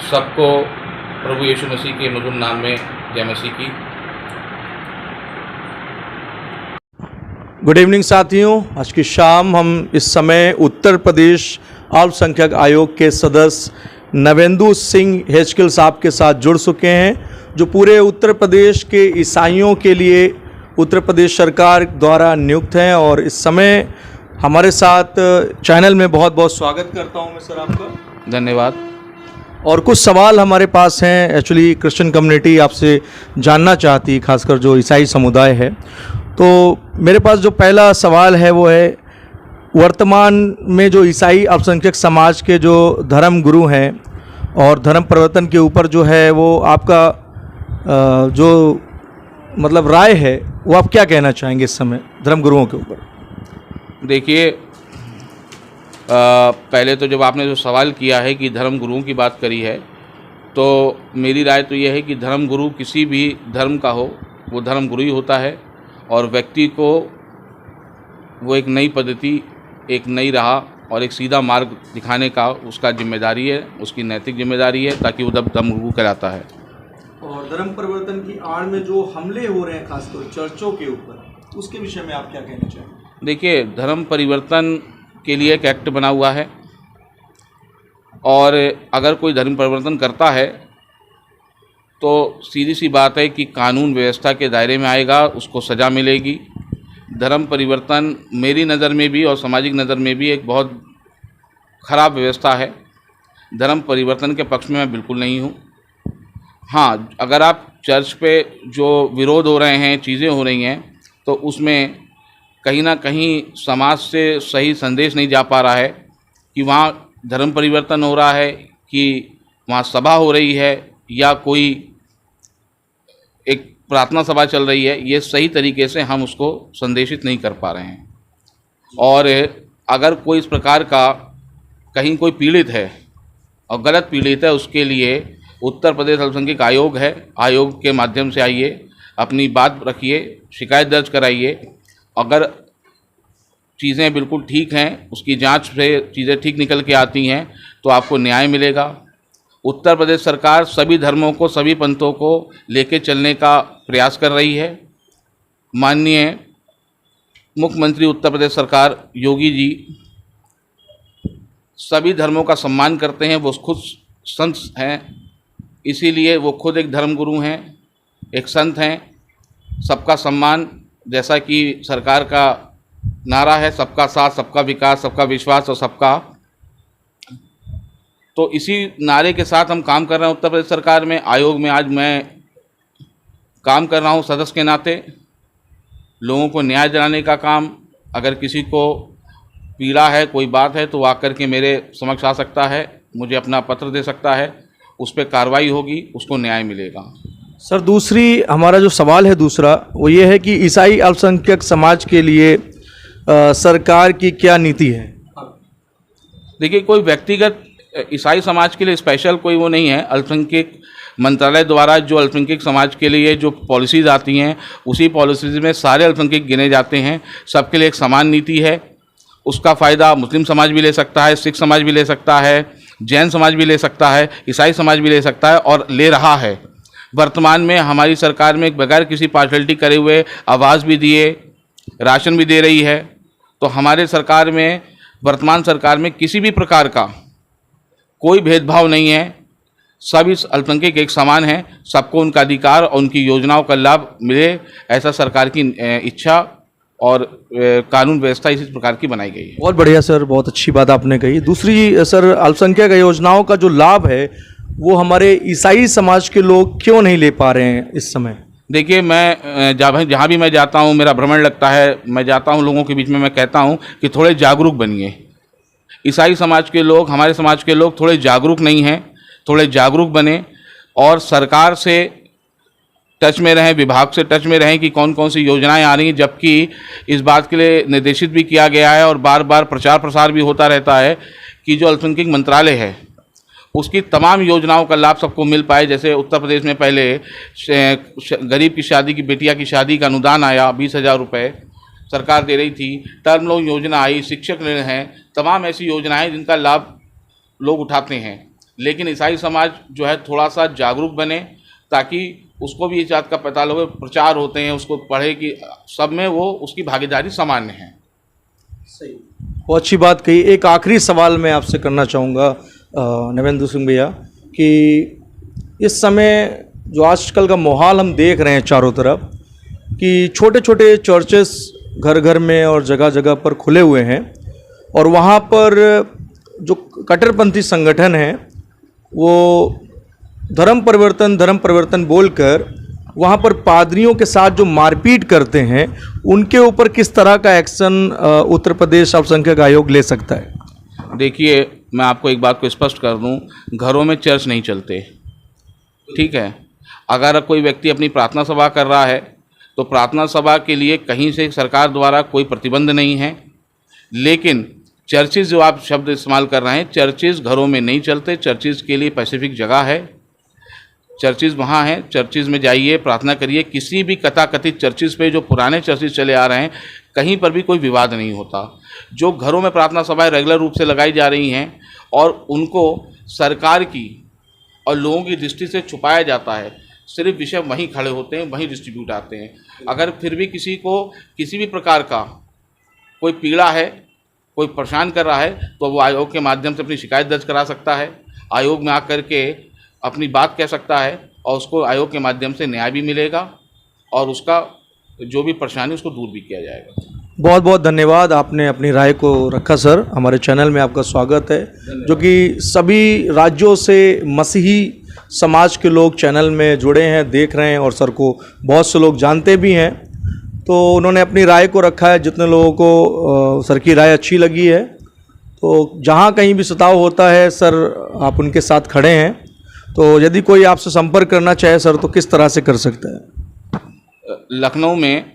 सबको प्रभु यीशु मसीह के मधुर नाम में जय मसीह की। गुड इवनिंग साथियों, आज की शाम हम इस समय उत्तर प्रदेश अल्पसंख्यक आयोग के सदस्य नवेंदु सिंह हेचकिल साहब के साथ जुड़ चुके हैं, जो पूरे उत्तर प्रदेश के ईसाइयों के लिए उत्तर प्रदेश सरकार द्वारा नियुक्त हैं। और इस समय हमारे साथ चैनल में बहुत बहुत स्वागत करता हूं मैं सर आपका। धन्यवाद। और कुछ सवाल हमारे पास हैं, एक्चुअली क्रिश्चियन कम्युनिटी आपसे जानना चाहती है, खासकर जो ईसाई समुदाय है। तो मेरे पास जो पहला सवाल है वो है, वर्तमान में जो ईसाई अल्पसंख्यक समाज के जो धर्म गुरु हैं और धर्म परिवर्तन के ऊपर जो है वो आपका जो मतलब राय है, वो आप क्या कहना चाहेंगे इस समय धर्म गुरुओं के ऊपर? देखिए, पहले तो जब आपने जो सवाल किया है कि धर्म गुरुओं की बात करी है, तो मेरी राय तो यह है कि धर्म गुरु किसी भी धर्म का हो, वो धर्म गुरु ही होता है। और व्यक्ति को वो एक नई पद्धति, एक नई राह और एक सीधा मार्ग दिखाने का उसका जिम्मेदारी है, उसकी नैतिक जिम्मेदारी है, ताकि वो धर्म गुरु कहलाता है। और धर्म परिवर्तन की आड़ में जो हमले हो रहे हैं खासकर चर्चों के ऊपर, उसके विषय में आप क्या कहना चाहेंगे? देखिए, धर्म परिवर्तन के लिए एक एक्ट बना हुआ है, और अगर कोई धर्म परिवर्तन करता है तो सीधी सी बात है कि कानून व्यवस्था के दायरे में आएगा, उसको सज़ा मिलेगी। धर्म परिवर्तन मेरी नज़र में भी और सामाजिक नज़र में भी एक बहुत ख़राब व्यवस्था है। धर्म परिवर्तन के पक्ष में मैं बिल्कुल नहीं हूँ। हाँ, अगर आप चर्च पे जो विरोध हो रहे हैं, चीज़ें हो रही हैं, तो उसमें कहीं ना कहीं समाज से सही संदेश नहीं जा पा रहा है कि वहाँ धर्म परिवर्तन हो रहा है, कि वहाँ सभा हो रही है या कोई एक प्रार्थना सभा चल रही है। ये सही तरीके से हम उसको संदेशित नहीं कर पा रहे हैं। और अगर कोई इस प्रकार का कहीं कोई पीड़ित है और गलत पीड़ित है, उसके लिए उत्तर प्रदेश अल्पसंख्यक आयोग है, आयोग के माध्यम से आइए, अपनी बात रखिए, शिकायत दर्ज कराइए। अगर चीज़ें बिल्कुल ठीक हैं, उसकी जांच से चीज़ें ठीक निकल के आती हैं, तो आपको न्याय मिलेगा। उत्तर प्रदेश सरकार सभी धर्मों को, सभी पंथों को लेके चलने का प्रयास कर रही है। माननीय मुख्यमंत्री उत्तर प्रदेश सरकार योगी जी सभी धर्मों का सम्मान करते हैं। वो खुद संत हैं, इसीलिए वो खुद एक धर्मगुरु हैं, एक संत हैं। सबका सम्मान, जैसा कि सरकार का नारा है, सबका साथ, सबका विकास, सबका विश्वास और सबका, तो इसी नारे के साथ हम काम कर रहे हैं उत्तर प्रदेश सरकार में। आयोग में आज मैं काम कर रहा हूं सदस्य के नाते। लोगों को न्याय दिलाने का काम, अगर किसी को पीड़ा है, कोई बात है, तो वो आकर के मेरे समक्ष आ सकता है, मुझे अपना पत्र दे सकता है, उस पर कार्रवाई होगी, उसको न्याय मिलेगा। सर, दूसरी हमारा जो सवाल है दूसरा, वो ये है कि ईसाई अल्पसंख्यक समाज के लिए सरकार की क्या नीति है? देखिए, कोई व्यक्तिगत ईसाई समाज के लिए स्पेशल कोई वो नहीं है। अल्पसंख्यक मंत्रालय द्वारा जो अल्पसंख्यक समाज के लिए जो पॉलिसीज़ आती हैं, उसी पॉलिसीज़ में सारे अल्पसंख्यक गिने जाते हैं। सबके लिए एक समान नीति है। उसका फ़ायदा मुस्लिम समाज भी ले सकता है, सिख समाज भी ले सकता है, जैन समाज भी ले सकता है, ईसाई समाज भी ले सकता है, और ले रहा है। वर्तमान में हमारी सरकार में बगैर किसी पार्शलिटी करे हुए आवास भी दिए, राशन भी दे रही है। तो हमारे सरकार में, वर्तमान सरकार में किसी भी प्रकार का कोई भेदभाव नहीं है। सभी अल्पसंख्यक एक समान हैं, सबको उनका अधिकार और उनकी योजनाओं का लाभ मिले, ऐसा सरकार की इच्छा और कानून व्यवस्था इसी प्रकार की बनाई गई है। बहुत बढ़िया सर, बहुत अच्छी बात आपने कही। दूसरी सर, अल्पसंख्यक योजनाओं का जो लाभ है वो हमारे ईसाई समाज के लोग क्यों नहीं ले पा रहे हैं इस समय? देखिए, मैं जहाँ भी मैं जाता हूँ, मेरा भ्रमण लगता है, मैं जाता हूँ लोगों के बीच में, मैं कहता हूँ कि थोड़े जागरूक बनिए। ईसाई समाज के लोग, हमारे समाज के लोग थोड़े जागरूक नहीं हैं, थोड़े जागरूक बने और सरकार से टच में रहें, विभाग से टच में रहें कि कौन कौन सी योजनाएं आ रही हैं। जबकि इस बात के लिए निर्देशित भी किया गया है और बार बार प्रचार प्रसार भी होता रहता है कि जो अल्पसंख्यक मंत्रालय है, उसकी तमाम योजनाओं का लाभ सबको मिल पाए। जैसे उत्तर प्रदेश में पहले गरीब की शादी की, बेटिया की शादी का अनुदान आया, 20,000 रुपये सरकार दे रही थी। टर्म लोन योजना आई, शिक्षक ऋण हैं, तमाम ऐसी योजनाएं जिनका लाभ लोग उठाते हैं। लेकिन ईसाई समाज जो है थोड़ा सा जागरूक बने, ताकि उसको भी इस बात का पता लगे, प्रचार होते हैं उसको पढ़े कि सब में वो उसकी भागीदारी सामान्य है। सही, बहुत अच्छी बात कही। एक आखिरी सवाल मैं आपसे करना चाहूँगा नवेंद्र सिंह भैया, कि इस समय जो आजकल का माहौल हम देख रहे हैं चारों तरफ, कि छोटे छोटे चर्चेस घर घर में और जगह जगह पर खुले हुए हैं, और वहाँ पर जो कट्टरपंथी संगठन हैं वो धर्म परिवर्तन बोलकर वहाँ पर पादरियों के साथ जो मारपीट करते हैं, उनके ऊपर किस तरह का एक्शन उत्तर प्रदेश अल्पसंख्यक आयोग ले सकता है? देखिए, मैं आपको एक बात को स्पष्ट कर दूं, घरों में चर्च नहीं चलते, ठीक है। अगर कोई व्यक्ति अपनी प्रार्थना सभा कर रहा है तो प्रार्थना सभा के लिए कहीं से सरकार द्वारा कोई प्रतिबंध नहीं है, लेकिन चर्चिज़ जो आप शब्द इस्तेमाल कर रहे हैं, चर्चिज़ घरों में नहीं चलते। चर्चिज़ के लिए स्पेसिफिक जगह है, चर्चिज़ वहाँ हैं, चर्चिज़ में जाइए, प्रार्थना करिए। किसी भी कथाकथित चर्चिज़ पे, जो पुराने चर्चिज़ चले आ रहे हैं, कहीं पर भी कोई विवाद नहीं होता। जो घरों में प्रार्थना सभाएं रेगुलर रूप से लगाई जा रही हैं और उनको सरकार की और लोगों की दृष्टि से छुपाया जाता है, सिर्फ विषय वहीं खड़े होते हैं, वहीं डिस्ट्रीब्यूट आते हैं। अगर फिर भी किसी को किसी भी प्रकार का कोई पीड़ा है, कोई परेशान कर रहा है, तो वो आयोग के माध्यम से अपनी शिकायत दर्ज करा सकता है, आयोग में आकर के अपनी बात कह सकता है, और उसको आयोग के माध्यम से न्याय भी मिलेगा और उसका जो भी परेशानी उसको दूर भी किया जाएगा। बहुत बहुत धन्यवाद, आपने अपनी राय को रखा सर। हमारे चैनल में आपका स्वागत है, जो कि सभी राज्यों से मसीही समाज के लोग चैनल में जुड़े हैं, देख रहे हैं, और सर को बहुत से लोग जानते भी हैं। तो उन्होंने अपनी राय को रखा है। जितने लोगों को सर की राय अच्छी लगी है, तो जहाँ कहीं भी सताव होता है सर, आप उनके साथ खड़े हैं। तो यदि कोई आपसे संपर्क करना चाहे सर, तो किस तरह से कर सकता है? लखनऊ में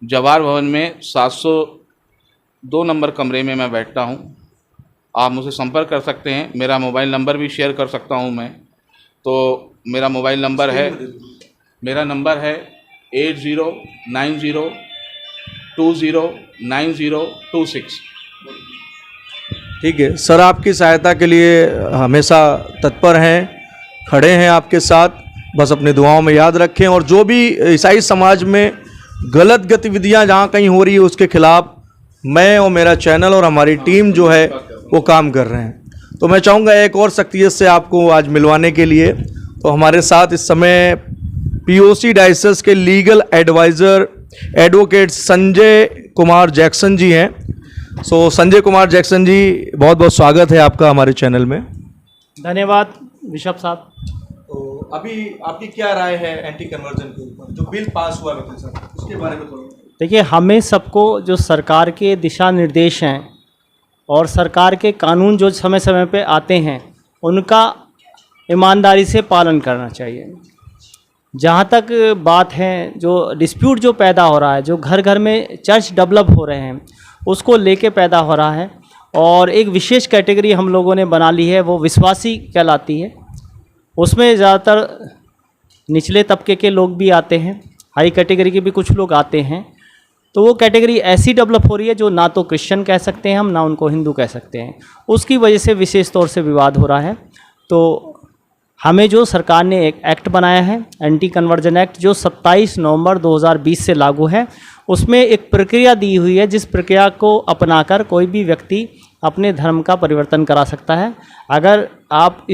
जवाहर भवन में 702 नंबर कमरे में मैं बैठता हूं। आप मुझसे संपर्क कर सकते हैं। मेरा मोबाइल नंबर भी शेयर कर सकता हूं मैं। तो मेरा मोबाइल नंबर है 8090209026। ठीक है सर, आपकी सहायता के लिए हमेशा तत्पर हैं, खड़े हैं आपके साथ। बस अपनी दुआओं में याद रखें, और जो भी ईसाई समाज में गलत गतिविधियां जहां कहीं हो रही है, उसके खिलाफ मैं और मेरा चैनल और हमारी टीम जो है वो काम कर रहे हैं। तो मैं चाहूँगा एक और शख्सियत से आपको आज मिलवाने के लिए। तो हमारे साथ इस समय पीओसी डायसिस के legal adviser advocate Sanjay Kumar Jackson ji हैं। सो संजय कुमार जैक्सन जी, बहुत बहुत स्वागत है आपका हमारे चैनल में। धन्यवाद बिशप साहब। तो अभी आपकी क्या राय है एंटी कन्वर्जन के ऊपर, जो बिल पास हुआ है सर, उसके बारे में थोड़ा? देखिए, हमें सबको जो सरकार के दिशा निर्देश हैं और सरकार के कानून जो समय समय पे आते हैं, उनका ईमानदारी से पालन करना चाहिए। जहाँ तक बात है, जो डिस्प्यूट जो पैदा हो रहा है, जो घर घर में चर्च डेवलप हो रहे हैं, उसको लेके पैदा हो रहा है। और एक विशेष कैटेगरी हम लोगों ने बना ली है, वो विश्वासी कहलाती है। उसमें ज़्यादातर निचले तबके के लोग भी आते हैं, हाई कैटेगरी के भी कुछ लोग आते हैं। तो वो कैटेगरी ऐसी डेवलप हो रही है जो ना तो क्रिश्चियन कह सकते हैं हम, ना उनको हिंदू कह सकते हैं। उसकी वजह से विशेष तौर से विवाद हो रहा है। तो हमें जो सरकार ने एक एक्ट बनाया है, एंटी कन्वर्जन एक्ट, जो 27 नवंबर 2020 से लागू है, उसमें एक प्रक्रिया दी हुई है, जिस प्रक्रिया को अपनाकर कोई भी व्यक्ति अपने धर्म का परिवर्तन करा सकता है। अगर आप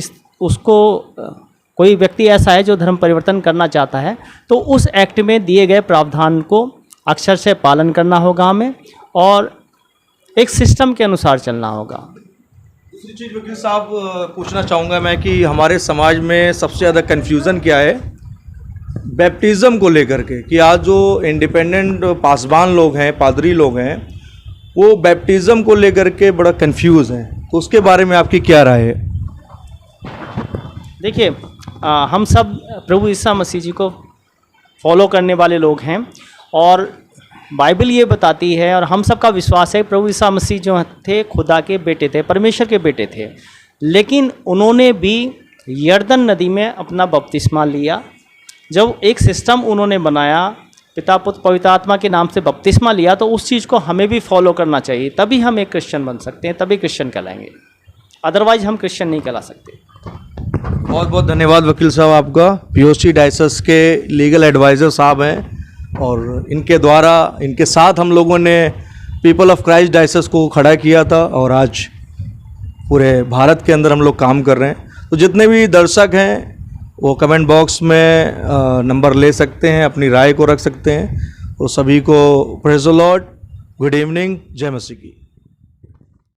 कोई व्यक्ति ऐसा है जो धर्म परिवर्तन करना चाहता है, तो उस एक्ट में दिए गए प्रावधान को अक्षर से पालन करना होगा हमें, और एक सिस्टम के अनुसार चलना होगा। दूसरी चीज़ वकील साहब पूछना चाहूँगा मैं कि हमारे समाज में सबसे ज़्यादा कन्फ्यूज़न क्या है बैप्टिज़म को लेकर के, कि आज जो इंडिपेंडेंट पासबान लोग हैं, पादरी लोग हैं, वो बैप्टिज़म को लेकर के बड़ा कन्फ्यूज़ हैं। तो उसके बारे में आपकी क्या राय है? देखिए, हम सब प्रभु ईसा मसीह जी को फॉलो करने वाले लोग हैं, और बाइबल ये बताती है, और हम सब का विश्वास है, प्रभु ईसा मसीह जो थे खुदा के बेटे थे, परमेश्वर के बेटे थे। लेकिन उन्होंने भी यर्दन नदी में अपना बपतिस्मा लिया। जब एक सिस्टम उन्होंने बनाया, पिता पुत्र पवित्र आत्मा के नाम से बपतिस्मा लिया, तो उस चीज़ को हमें भी फॉलो करना चाहिए। तभी हम एक क्रिश्चियन बन सकते हैं, तभी क्रिश्चियन कहलाएंगे। अदरवाइज हम क्रिश्चियन नहीं कहला सकते। बहुत बहुत धन्यवाद वकील साहब आपका। पीओसी डायसेस के लीगल एडवाइज़र साहब हैं और इनके साथ हम लोगों ने पीपल ऑफ क्राइस्ट डायसेस को खड़ा किया था और आज पूरे भारत के अंदर हम लोग काम कर रहे हैं। तो जितने भी दर्शक हैं वो कमेंट बॉक्स में नंबर ले सकते हैं, अपनी राय को रख सकते हैं। तो सभी को praise the Lord, good evening, जय मसीह की।